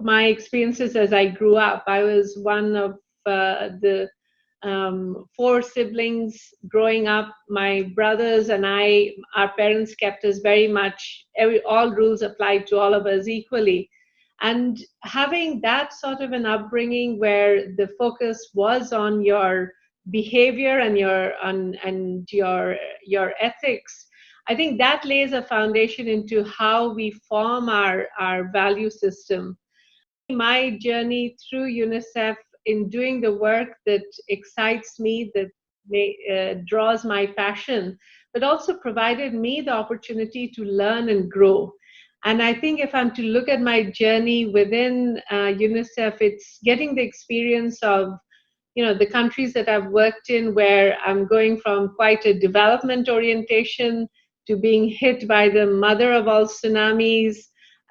my experiences as I grew up. I was one of the four siblings growing up. My brothers and I, our parents kept us very much, all rules applied to all of us equally. And having that sort of an upbringing where the focus was on your behavior and your ethics, I think that lays a foundation into how we form our value system. My journey through UNICEF in doing the work that excites me, that draws my passion, but also provided me the opportunity to learn and grow. And I think if I'm to look at my journey within UNICEF, it's getting the experience of, the countries that I've worked in, where I'm going from quite a development orientation to being hit by the mother of all tsunamis,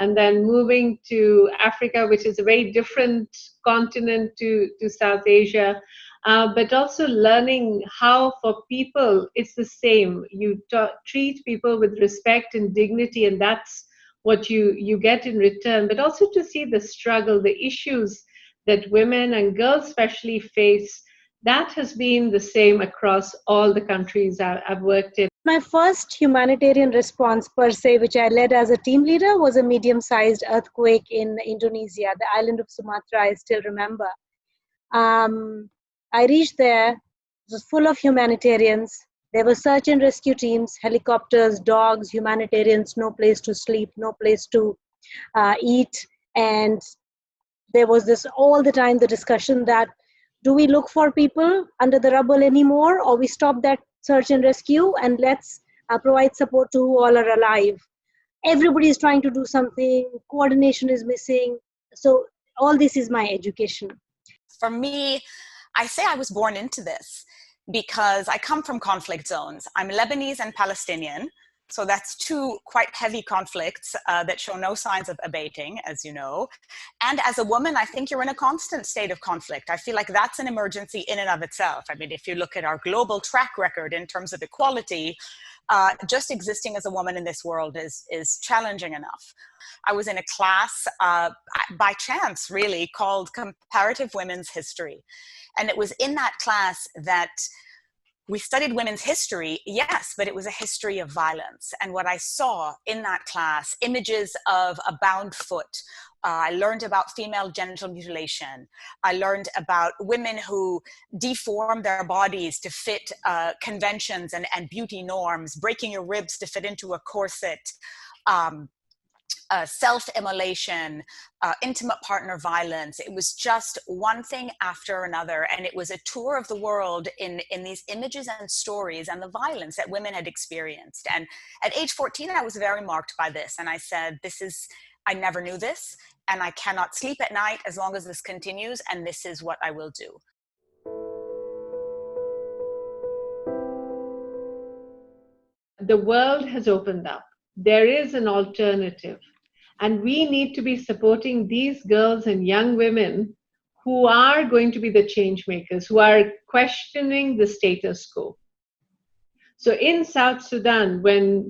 and then moving to Africa, which is a very different continent to South Asia. But also learning how for people, it's the same. You treat people with respect and dignity, and that's what you get in return. But also to see the struggle, the issues that women and girls especially face, that has been the same across all the countries I've worked in. My first humanitarian response per se, which I led as a team leader, was a medium-sized earthquake in Indonesia, the island of Sumatra, I still remember. I reached there, it was full of humanitarians. There were search and rescue teams, helicopters, dogs, humanitarians, no place to sleep, no place to eat. And there was this all the time, the discussion that, do we look for people under the rubble anymore, or we stop that search and rescue and let's provide support to who all are alive? Everybody is trying to do something, coordination is missing. So all this is my education. For me, I say I was born into this because I come from conflict zones. I'm Lebanese and Palestinian. So that's two quite heavy conflicts that show no signs of abating, as you know. And as a woman, I think you're in a constant state of conflict. I feel like that's an emergency in and of itself. I mean, if you look at our global track record in terms of equality, just existing as a woman in this world is challenging enough. I was in a class by chance, really, called Comparative Women's History. And it was in that class that we studied women's history, yes, but it was a history of violence. And what I saw in that class, images of a bound foot. I learned about female genital mutilation. I learned about women who deform their bodies to fit conventions and beauty norms, breaking your ribs to fit into a corset. Self-immolation, intimate partner violence. It was just one thing after another. And it was a tour of the world in these images and stories and the violence that women had experienced. And at age 14, I was very marked by this. And I said, I never knew this, and I cannot sleep at night as long as this continues. And this is what I will do. The world has opened up. There is an alternative. And we need to be supporting these girls and young women who are going to be the change makers, who are questioning the status quo. So in South Sudan,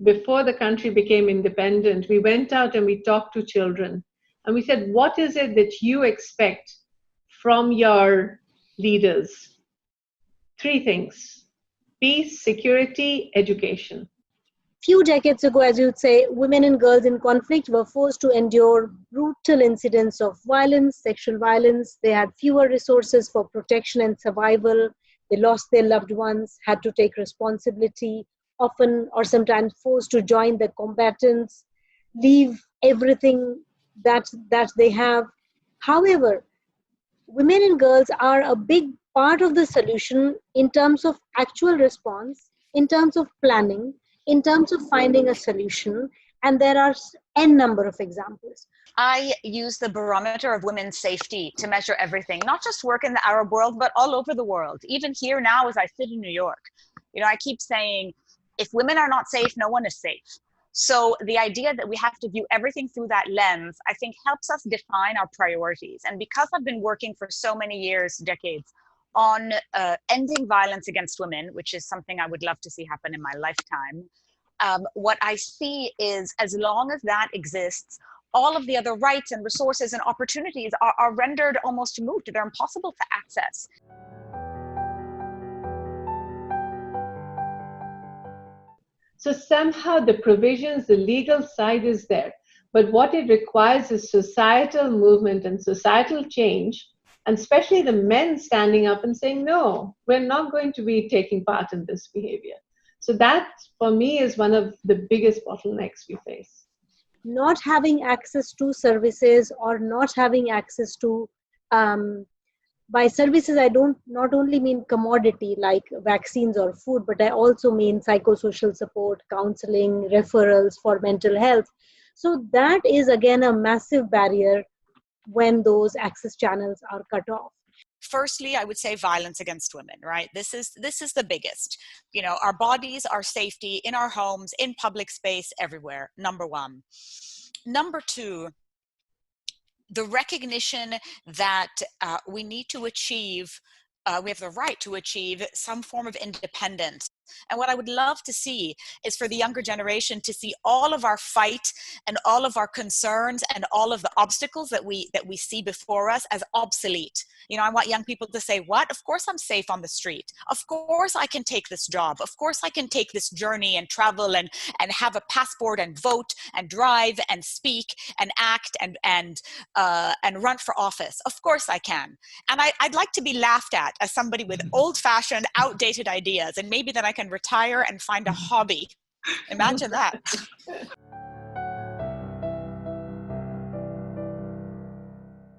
before the country became independent, we went out and we talked to children. And we said, what is it that you expect from your leaders? 3 things: peace, security, education. Few decades ago, as you would say, women and girls in conflict were forced to endure brutal incidents of violence, sexual violence. They had fewer resources for protection and survival. They lost their loved ones, had to take responsibility, often or sometimes forced to join the combatants, leave everything that they have. However, women and girls are a big part of the solution in terms of actual response, in terms of planning, in terms of finding a solution, and there are n number of examples. I use the barometer of women's safety to measure everything, not just work in the Arab world, but all over the world. Even here now, as I sit in New York, I keep saying, if women are not safe, no one is safe. So the idea that we have to view everything through that lens, I think helps us define our priorities. And because I've been working for so many years, decades, on ending violence against women, which is something I would love to see happen in my lifetime. What I see is, as long as that exists, all of the other rights and resources and opportunities are rendered almost moot. They're impossible to access. So somehow the provisions, the legal side is there, but what it requires is societal movement and societal change, and especially the men standing up and saying, no, we're not going to be taking part in this behavior. So that, for me, is one of the biggest bottlenecks we face. Not having access to services, or not having access to, by services, I don't not only mean commodity like vaccines or food, but I also mean psychosocial support, counseling, referrals for mental health. So that is again a massive barrier when those access channels are cut off. Firstly, I would say violence against women, right? This is the biggest. You know, our bodies, our safety in our homes, in public space, everywhere, number one. Number two, the recognition that we need to achieve, we have the right to achieve some form of independence. And what I would love to see is for the younger generation to see all of our fight and all of our concerns and all of the obstacles that we see before us as obsolete. You know, I want young people to say, what? Of course I'm safe on the street. Of course I can take this job. Of course I can take this journey and travel and have a passport and vote and drive and speak and act and run for office. Of course I can. And I'd like to be laughed at as somebody with old-fashioned, outdated ideas, and maybe then I can retire and find a hobby. Imagine that.